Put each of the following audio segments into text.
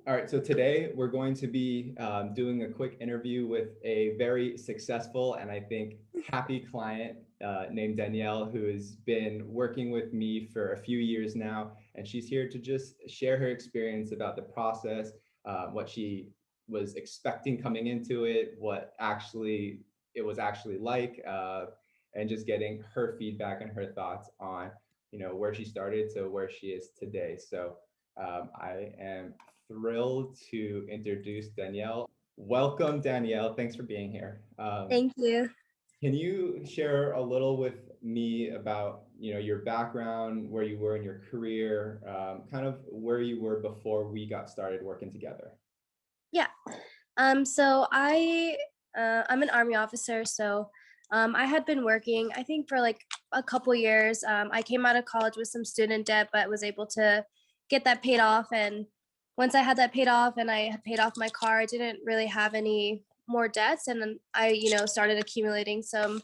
All right, so today we're going to be doing a quick interview with a very successful and I think happy client named Danielle, who has been working with me for a few years now. And she's here to just share her experience about the process, what she was expecting coming into it, what actually it was actually like, and just getting her feedback and her thoughts on, where she started to where she is today. So I am thrilled to introduce Danielle. Welcome, Danielle. Thanks for being here. Thank you. Can you share a little with me about your background, where you were in your career, kind of where you were before we got started working together? Yeah. I'm an army officer, so I had been working, I think, for like a couple years. I came out of college with some student debt, but was able to get that paid off. And once I had that paid off and I had paid off my car, I didn't really have any more debts. And then I, started accumulating some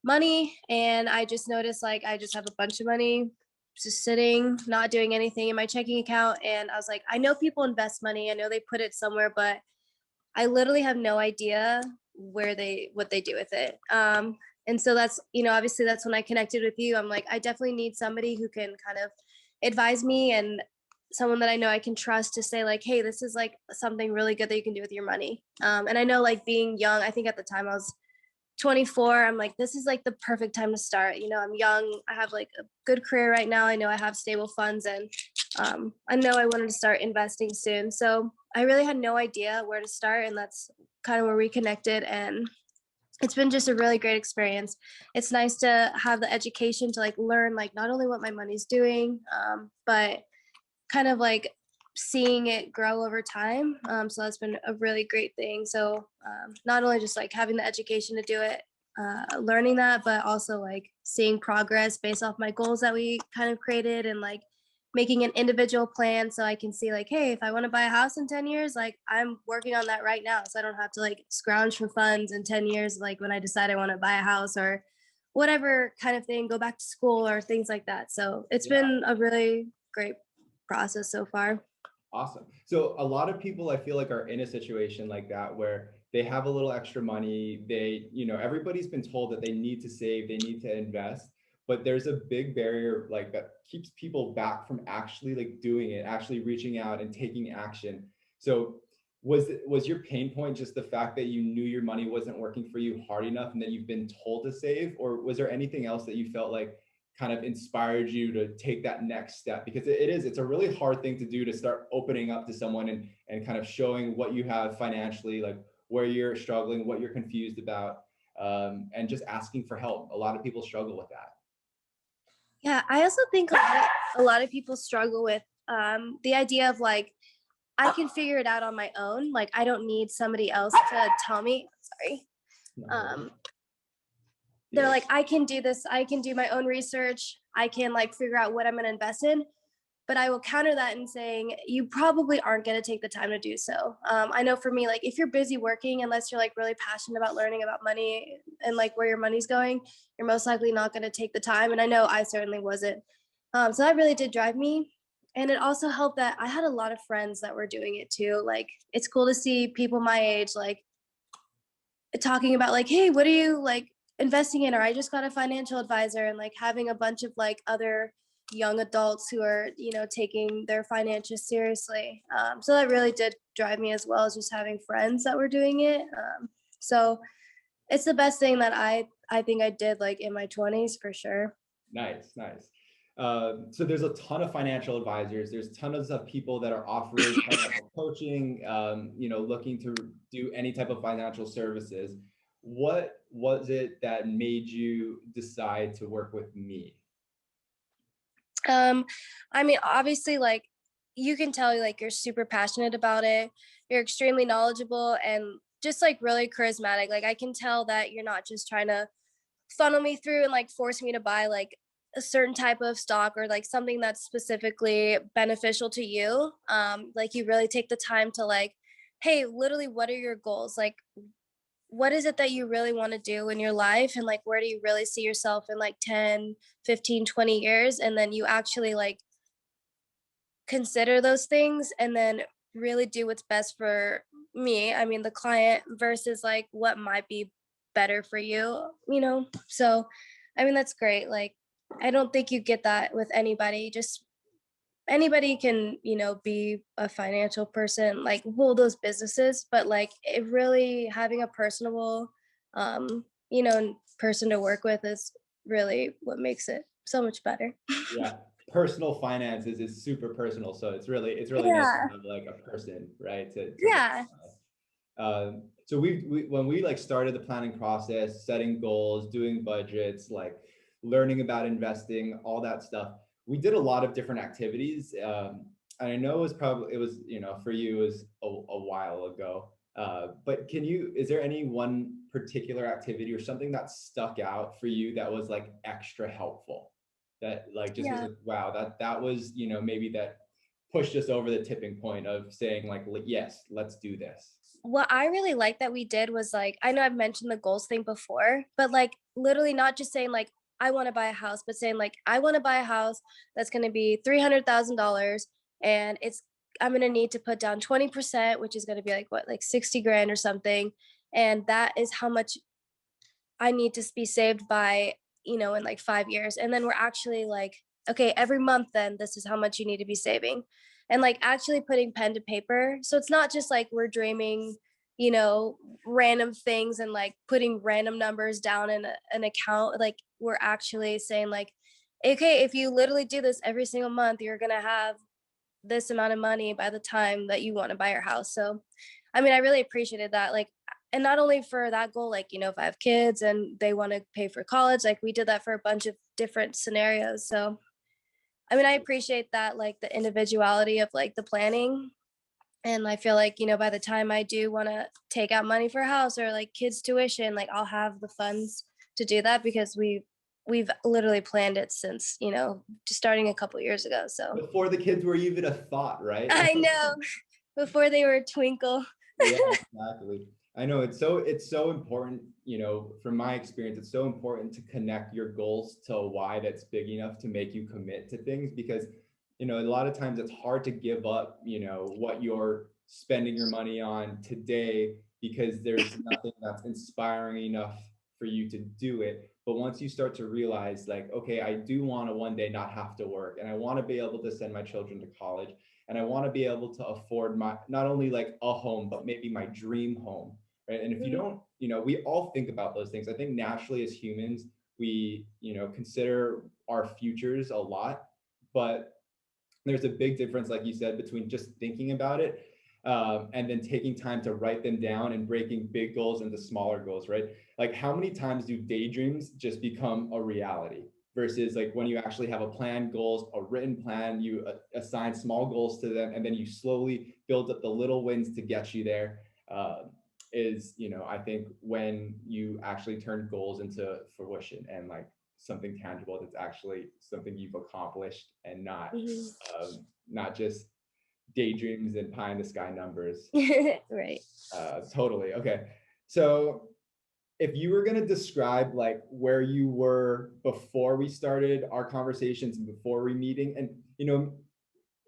money, and I just noticed like I just have a bunch of money just sitting, not doing anything in my checking account. And I was like, I know people invest money, I know they put it somewhere, but I literally have no idea what they do with it. And so that's, obviously that's when I connected with you. I'm like, I definitely need somebody who can kind of advise me, and someone that I know I can trust to say like, hey, this is like something really good that you can do with your money. And I know, like, being young, I think at the time I was 24, I'm like, this is like the perfect time to start. I'm young, I have like a good career right now, I know I have stable funds, and I know I wanted to start investing soon. So I really had no idea where to start, and that's kind of where we connected. And it's been just a really great experience. It's nice to have the education to like learn like not only what my money's doing, but kind of like seeing it grow over time. So that's been a really great thing. So not only just like having the education to do it, learning that, but also like seeing progress based off my goals that we kind of created, and like making an individual plan so I can see like, hey, if I want to buy a house in 10 years, like I'm working on that right now. So I don't have to like scrounge for funds in 10 years, like when I decide I want to buy a house or whatever kind of thing, go back to school or things like that. So it's Yeah. been a really great process so far. Awesome. So a lot of people I feel like are in a situation like that where they have a little extra money. Everybody's been told that they need to save, they need to invest, but there's a big barrier like that keeps people back from actually like doing it, actually reaching out and taking action. So was your pain point just the fact that you knew your money wasn't working for you hard enough and that you've been told to save, or was there anything else that you felt like kind of inspired you to take that next step? Because it's a really hard thing to do, to start opening up to someone and kind of showing what you have financially, like where you're struggling, what you're confused about, and just asking for help. A lot of people struggle with that. Yeah, I also think a lot of people struggle with the idea of like, I can figure it out on my own. Like, I don't need somebody else to tell me. Sorry. No worries. Um, they're Yeah. like, I can do this. I can do my own research. I can like figure out what I'm going to invest in. But I will counter that in saying you probably aren't going to take the time to do so. I know for me, like if you're busy working, unless you're like really passionate about learning about money and like where your money's going, you're most likely not going to take the time. And I know I certainly wasn't. So that really did drive me. And it also helped that I had a lot of friends that were doing it too. Like it's cool to see people my age like talking about like, hey, what are you like investing in? Or I just got a financial advisor, and like having a bunch of like other young adults who are, taking their finances seriously. So that really did drive me, as well as just having friends that were doing it. So it's the best thing that I think I did like in my 20s for sure. Nice, nice. So there's a ton of financial advisors. There's tons of people that are offering financial coaching, looking to do any type of financial services. What was it that made you decide to work with me? Um, I mean, obviously, like you can tell, like you're super passionate about it. You're extremely knowledgeable and just like really charismatic. Like I can tell that you're not just trying to funnel me through and like force me to buy like a certain type of stock or like something that's specifically beneficial to you. Like you really take the time to like, hey, literally, what are your goals? Like what is it that you really want to do in your life, and like where do you really see yourself in like 10, 15, 20 years, and then you actually like consider those things and then really do what's best for me, I mean, the client versus like what might be better for you, you know? So, I mean, that's great. Like, I don't think you get that with anybody. Just anybody can, be a financial person, like hold those businesses, but like it really having a personable, person to work with is really what makes it so much better. Yeah. Personal finances is super personal. So it's really nice to Yeah. have like a person, right? To verify. Yeah. So we when we like started the planning process, setting goals, doing budgets, like learning about investing, all that stuff, we did a lot of different activities. And I know it was for you it was a while ago. But is there any one particular activity or something that stuck out for you that was like extra helpful? That like just was Yeah. like, wow, that was, maybe that pushed us over the tipping point of saying like, yes, let's do this. What I really like that we did was like, I know I've mentioned the goals thing before, but like literally not just saying like, I want to buy a house, but saying like, I want to buy a house that's going to be $300,000 and I'm going to need to put down 20%, which is going to be like what, like 60 grand or something. And that is how much I need to be saved by, in like 5 years. And then we're actually like, okay, every month, then this is how much you need to be saving. And like actually putting pen to paper. So it's not just like we're dreaming, you know, random things and like putting random numbers down in an account. Like we're actually saying, like, okay, if you literally do this every single month, you're going to have this amount of money by the time that you want to buy your house. So, I mean, I really appreciated that. Like, and not only for that goal, like, if I have kids and they want to pay for college, like, we did that for a bunch of different scenarios. So, I mean, I appreciate that, like, the individuality of like the planning. And I feel like, by the time I do want to take out money for a house or like kids' tuition, like, I'll have the funds to do that because we've literally planned it since, just starting a couple years ago. So, Before the kids were even a thought, right? I know. Before they were a twinkle. Yeah, exactly. I know it's so important, from my experience, it's so important to connect your goals to a why that's big enough to make you commit to things because, a lot of times it's hard to give up, what you're spending your money on today because there's nothing that's inspiring enough for you to do it. But once you start to realize like, okay, I do want to one day not have to work and I want to be able to send my children to college and I want to be able to afford my not only like a home, but maybe my dream home, right? And if you Mhm, don't, we all think about those things. I think naturally as humans, we, consider our futures a lot, but there's a big difference, like you said, between just thinking about it and then taking time to write them down and breaking big goals into smaller goals, right? Like how many times do daydreams just become a reality versus like when you actually have a plan, goals, a written plan, you assign small goals to them, and then you slowly build up the little wins to get you there. Is I think when you actually turn goals into fruition and like something tangible that's actually something you've accomplished and mhm. not just daydreams and pie in the sky numbers. Right. Totally. Okay. So if you were going to describe like where you were before we started our conversations and before we meeting, and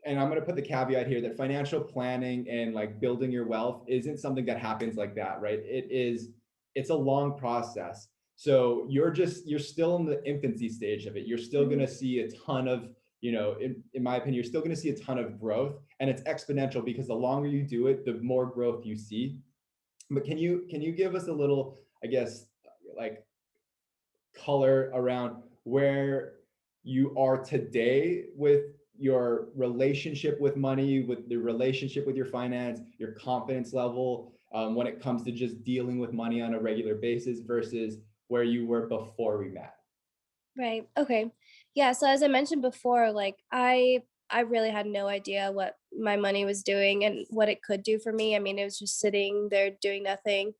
and I'm going to put the caveat here that financial planning and like building your wealth isn't something that happens like that, right? It's a long process. So you're still in the infancy stage of it. You're still going Mhm. to see a ton of, in my opinion, you're still going to see a ton of growth, and it's exponential because the longer you do it, the more growth you see. But can you give us a little, I guess, like color around where you are today with your relationship with money, with the relationship with your finance, your confidence level when it comes to just dealing with money on a regular basis versus where you were before we met? Right. Okay. Yeah, so as I mentioned before, like I really had no idea what my money was doing and what it could do for me. I mean, it was just sitting there doing nothing.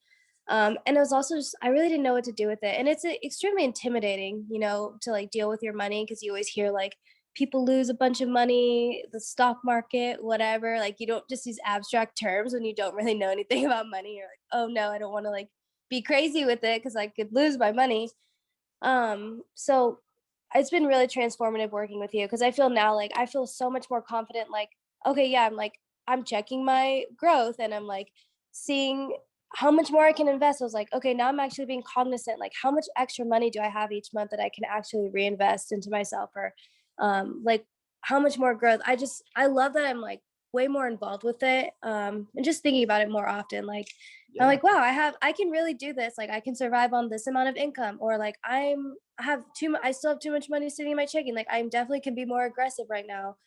And it was also just I really didn't know what to do with it. And it's extremely intimidating, to like deal with your money because you always hear like people lose a bunch of money, the stock market, whatever. Like you don't just use abstract terms when you don't really know anything about money. You're like, oh no, I don't want to like be crazy with it because I could lose my money. So it's been really transformative working with you because I feel now like I feel so much more confident. Like, okay, yeah, I'm like I'm checking my growth and I'm like seeing how much more I can invest. I was like, okay, now I'm actually being cognizant, like how much extra money do I have each month that I can actually reinvest into myself, or like how much more growth. I love that I'm like way more involved with it. And just thinking about it more often. Like I'm Yeah. like, wow, I can really do this. Like I can survive on this amount of income, or like I still have too much money sitting in my checking. Like I definitely can be more aggressive right now.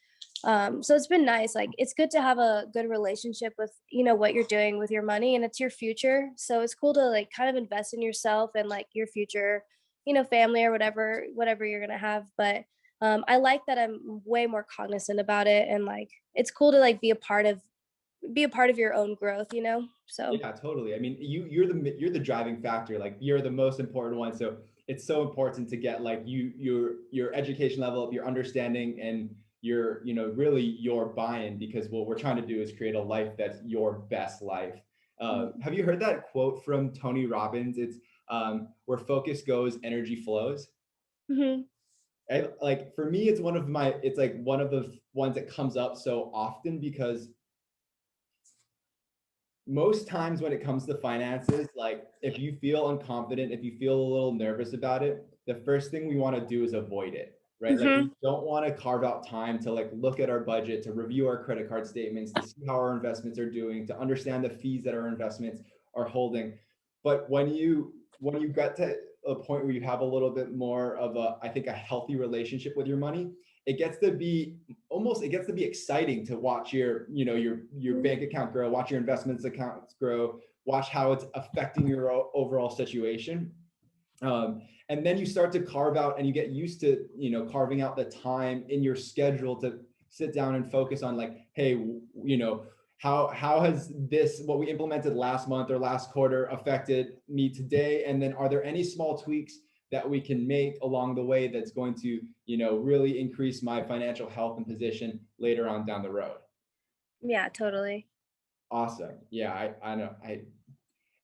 So it's been nice. Like it's good to have a good relationship with, what you're doing with your money, and it's your future. So it's cool to like kind of invest in yourself and like your future, family or whatever you're gonna have. But I like that I'm way more cognizant about it, and like it's cool to like be a part of your own growth. So Yeah, totally. I mean, you're the driving factor. Like you're the most important one. So it's so important to get like your education level up, your understanding, and your really your buy-in, because what we're trying to do is create a life that's your best life. Have you heard that quote from Tony Robbins? It's where focus goes, energy flows. mhm. Like for me, it's like one of the ones that comes up so often, because most times when it comes to finances, like if you feel unconfident, if you feel a little nervous about it, the first thing we want to do is avoid it, right? Like we Mhm. don't want to carve out time to like look at our budget, to review our credit card statements, to see how our investments are doing, to understand the fees that our investments are holding. But when you get to a point where you have a little bit more of a, I think, a healthy relationship with your money, it gets to be exciting to watch your bank account grow, watch your investments accounts grow, watch how it's affecting your overall situation. And then you start to carve out, and you get used to carving out the time in your schedule to sit down and focus on, like, hey, how has this, what we implemented last month or last quarter, affected me today, and then are there any small tweaks that we can make along the way that's going to really increase my financial health and position later on down the road. Yeah, totally. Awesome. Yeah, I know.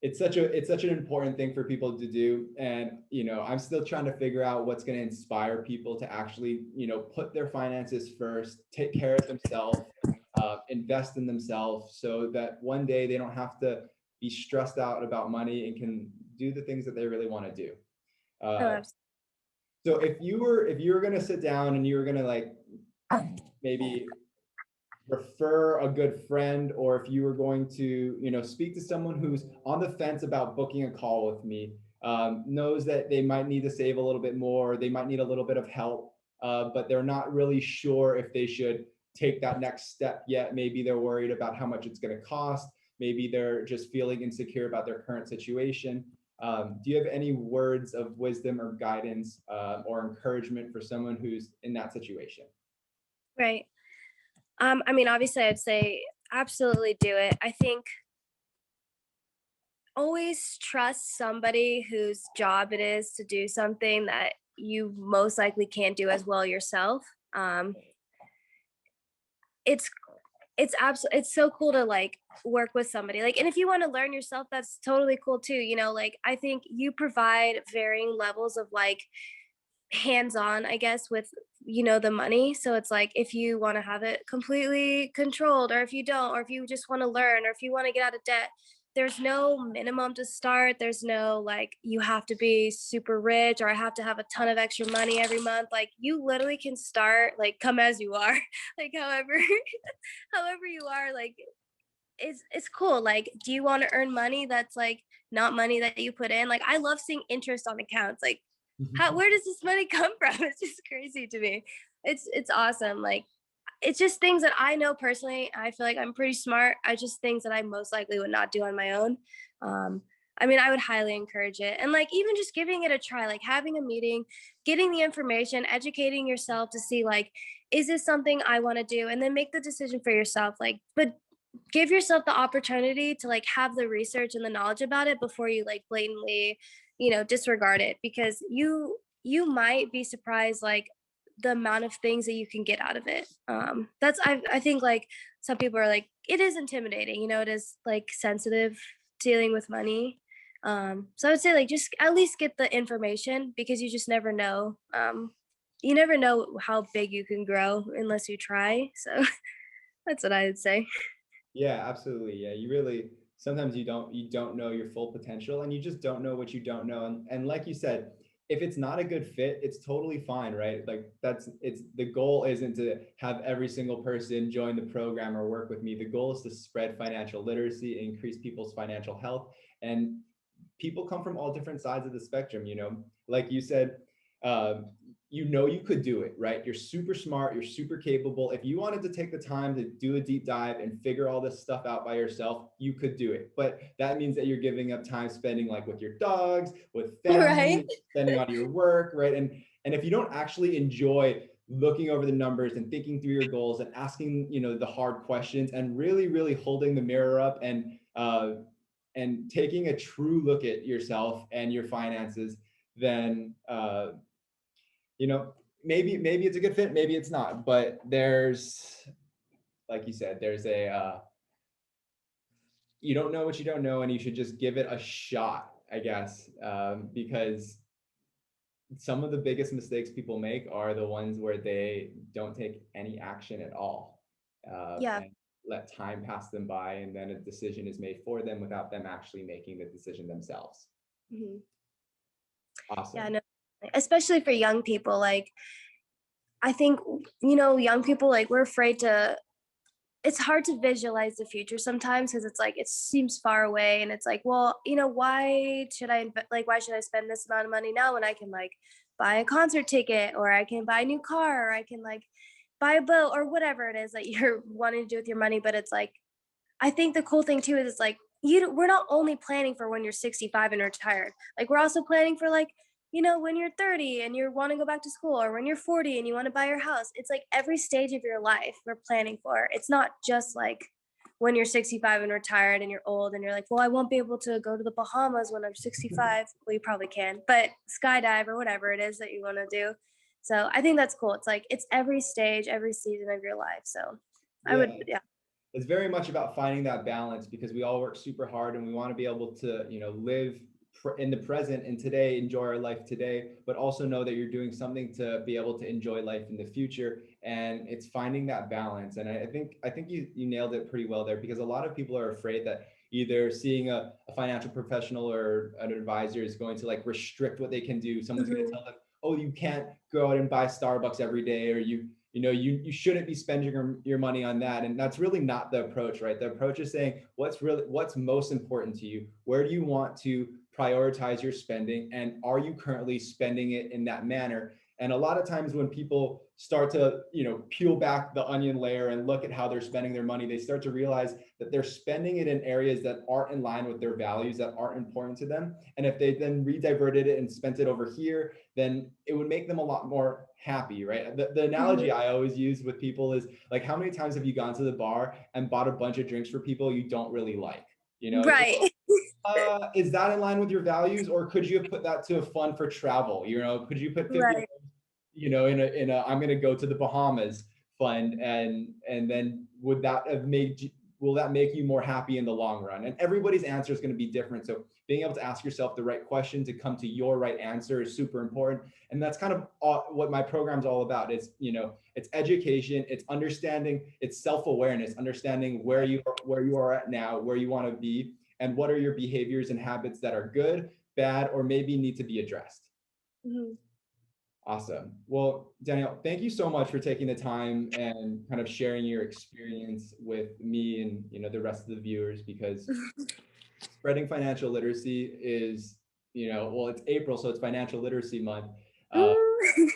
It's such an important thing for people to do, and I'm still trying to figure out what's going to inspire people to actually put their finances first, take care of themselves, invest in themselves, so that one day they don't have to be stressed out about money and can do the things that they really want to do. Oh, uh, so if you were going to sit down and you were going to like maybe refer a good friend, or if you were going to speak to someone who's on the fence about booking a call with me, knows that they might need to save a little bit more, they might need a little bit of help, but they're not really sure if they should take that next step yet. Maybe they're worried about how much it's going to cost, maybe they're just feeling insecure about their current situation. Do you have any words of wisdom or guidance, or encouragement for someone who's in that situation? right. I mean, obviously, I'd say absolutely do it. I think always trust somebody whose job it is to do something that you most likely can't do as well yourself. Um, it's it's so cool to like work with somebody, like, and if you want to learn yourself, that's totally cool too. Like I think you provide varying levels of like hands-on, I guess, with the money. So it's like if you want to have it completely controlled, or if you don't, or if you just want to learn, or if you want to get out of debt, there's no minimum to start. There's no like you have to be super rich, or I have to have a ton of extra money every month. Like you literally can start like come as you are, like however however you are. Like it's cool. Like, do you want to earn money that's like not money that you put in? Like I love seeing interest on accounts. Like where does this money come from? It's just crazy to me. It's awesome. Like it's just things that I know personally. I feel like I'm pretty smart. I just things that I most likely would not do on my own. Um, I mean, I would highly encourage it. And like even just giving it a try, like having a meeting, getting the information, educating yourself to see like, is this something I want to do? And then make the decision for yourself. Like, but give yourself the opportunity to like have the research and the knowledge about it before you like blatantly disregard it, because you might be surprised like the amount of things that you can get out of it. That's I think like some people are like it is intimidating, it is like sensitive dealing with money. So I would say like just at least get the information, because you just never know. You never know how big you can grow unless you try. So that's what I would say. Yeah, absolutely. Yeah, you really sometimes you don't know your full potential and you just don't know what you don't know. And like you said, if it's not a good fit, it's totally fine, right? Like that's it's the goal isn't to have every single person join the program or work with me. The goal is to spread financial literacy, increase people's financial health, and people come from all different sides of the spectrum, you know. Like you said, um, you know you could do it, right? You're super smart, you're super capable. If you wanted to take the time to do a deep dive and figure all this stuff out by yourself, you could do it. But that means that you're giving up time spending like with your dogs, with Right. family, spending on your work, right? And if you don't actually enjoy looking over the numbers and thinking through your goals and asking, you know, the hard questions and really, really holding the mirror up and taking a true look at yourself and your finances, then you know, maybe it's a good fit, maybe it's not. But there's, like you said, there's a you don't know what you don't know, and you should just give it a shot, I guess, because some of the biggest mistakes people make are the ones where they don't take any action at all, Yeah. and let time pass them by, and then a decision is made for them without them actually making the decision themselves. Mhm. Yeah, Awesome. no, especially for young people, like, I think, young people, like, we're afraid to it's hard to visualize the future sometimes because it's like it seems far away and it's like, well, why should I spend this amount of money now when I can like buy a concert ticket or I can buy a new car or I can like buy a boat or whatever it is that you're wanting to do with your money, but it's like I think the cool thing too is it's like we're not only planning for when you're 65 and retired. Like we're also planning for like, when you're 30 and you want to go back to school or when you're 40 and you want to buy your house. It's like every stage of your life we're planning for. It's not just like when you're 65 and retired and you're old and you're like, well, I won't be able to go to the Bahamas when I'm 65. Well, you probably can, but skydive or whatever it is that you want to do. So I think that's cool. It's like it's every stage, every season of your life. So I would, Yeah, yeah. it's very much about finding that balance because we all work super hard and we want to be able to, you know, live in the present and today, enjoy our life today, but also know that you're doing something to be able to enjoy life in the future. And it's finding that balance. And I think you nailed it pretty well there because a lot of people are afraid that either seeing a financial professional or an advisor is going to like restrict what they can do. Someone's going to Mhm. tell them, oh, you can't go out and buy Starbucks every day, or you shouldn't be spending your money on that. And that's really not the approach, right? The approach is saying what's most important to you, where do you want to prioritize your spending, and are you currently spending it in that manner? And a lot of times when people start to, peel back the onion layer and look at how they're spending their money, they start to realize that they're spending it in areas that aren't in line with their values, that aren't important to them. And if they then rediverted it and spent it over here, then it would make them a lot more happy, right? The analogy Mhm. I always use with people is like, how many times have you gone to the bar and bought a bunch of drinks for people you don't really like? It's like, Right. is that in line with your values, or could you have put that to a fund for travel? Could you put 50, Right. in a I'm going to go to the Bahamas fund, and then would that have made you, will that make you more happy in the long run? And everybody's answer is going to be different. So being able to ask yourself the right question to come to your right answer is super important. And that's kind of what my program's all about. It's education, it's understanding, it's self-awareness, understanding where you are at now, where you want to be, and what are your behaviors and habits that are good, bad, or maybe need to be addressed. Mhm. Awesome. Well, Danielle, thank you so much for taking the time and kind of sharing your experience with me and the rest of the viewers, because spreading financial literacy is, well, it's April, so it's Financial Literacy Month. Uh, Ooh.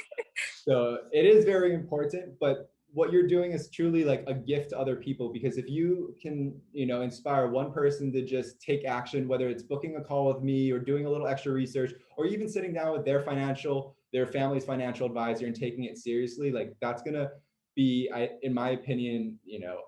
so it is very important, but what you're doing is truly like a gift to other people, because if you can, inspire one person to just take action, whether it's booking a call with me or doing a little extra research or even sitting down with their family's financial advisor and taking it seriously, like that's going to be, in my opinion,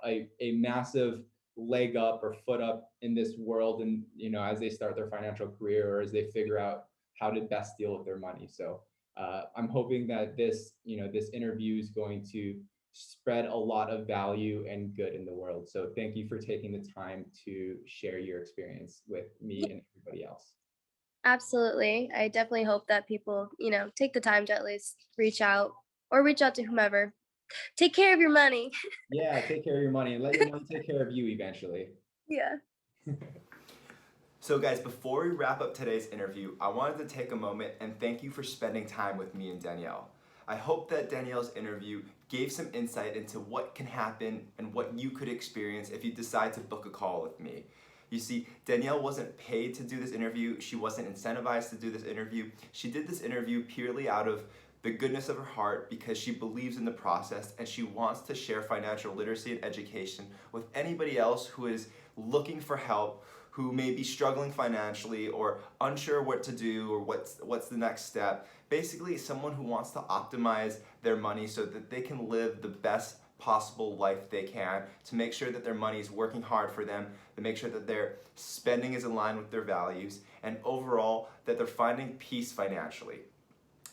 a massive leg up or foot up in this world. And, as they start their financial career or as they figure out how to best deal with their money. So I'm hoping that this interview is going to spread a lot of value and good in the world. So thank you for taking the time to share your experience with me Yeah, and everybody else. absolutely. I definitely hope that people, take the time to at least reach out or reach out to whomever. take care of your money. Yeah, take care of your money and let your money take care of you eventually. Yeah. So guys, before we wrap up today's interview, I wanted to take a moment and thank you for spending time with me and Danielle. I hope that Danielle's interview gave some insight into what can happen and what you could experience if you decide to book a call with me. You see, Danielle wasn't paid to do this interview. She wasn't incentivized to do this interview. She did this interview purely out of the goodness of her heart because she believes in the process and she wants to share financial literacy and education with anybody else who is looking for help, who may be struggling financially or unsure what to do or what's the next step. Basically, someone who wants to optimize their money so that they can live the best possible life they can, to make sure that their money is working hard for them, to make sure that their spending is in line with their values, and overall that they're finding peace financially.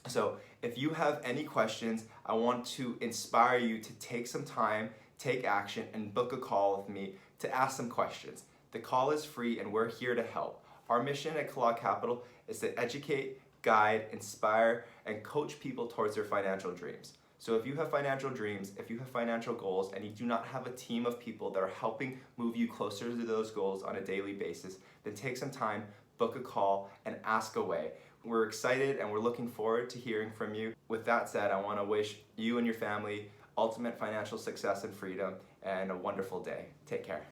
So if you have any questions, I want to inspire you to take some time, take action, and book a call with me to ask some questions. The call is free and we're here to help. Our mission at Kellogg Capital is to educate, guide, inspire, and coach people towards their financial dreams. So if you have financial dreams, if you have financial goals, and you do not have a team of people that are helping move you closer to those goals on a daily basis, then take some time, book a call, and ask away. We're excited and we're looking forward to hearing from you. With that said, I want to wish you and your family ultimate financial success and freedom and a wonderful day. Take care.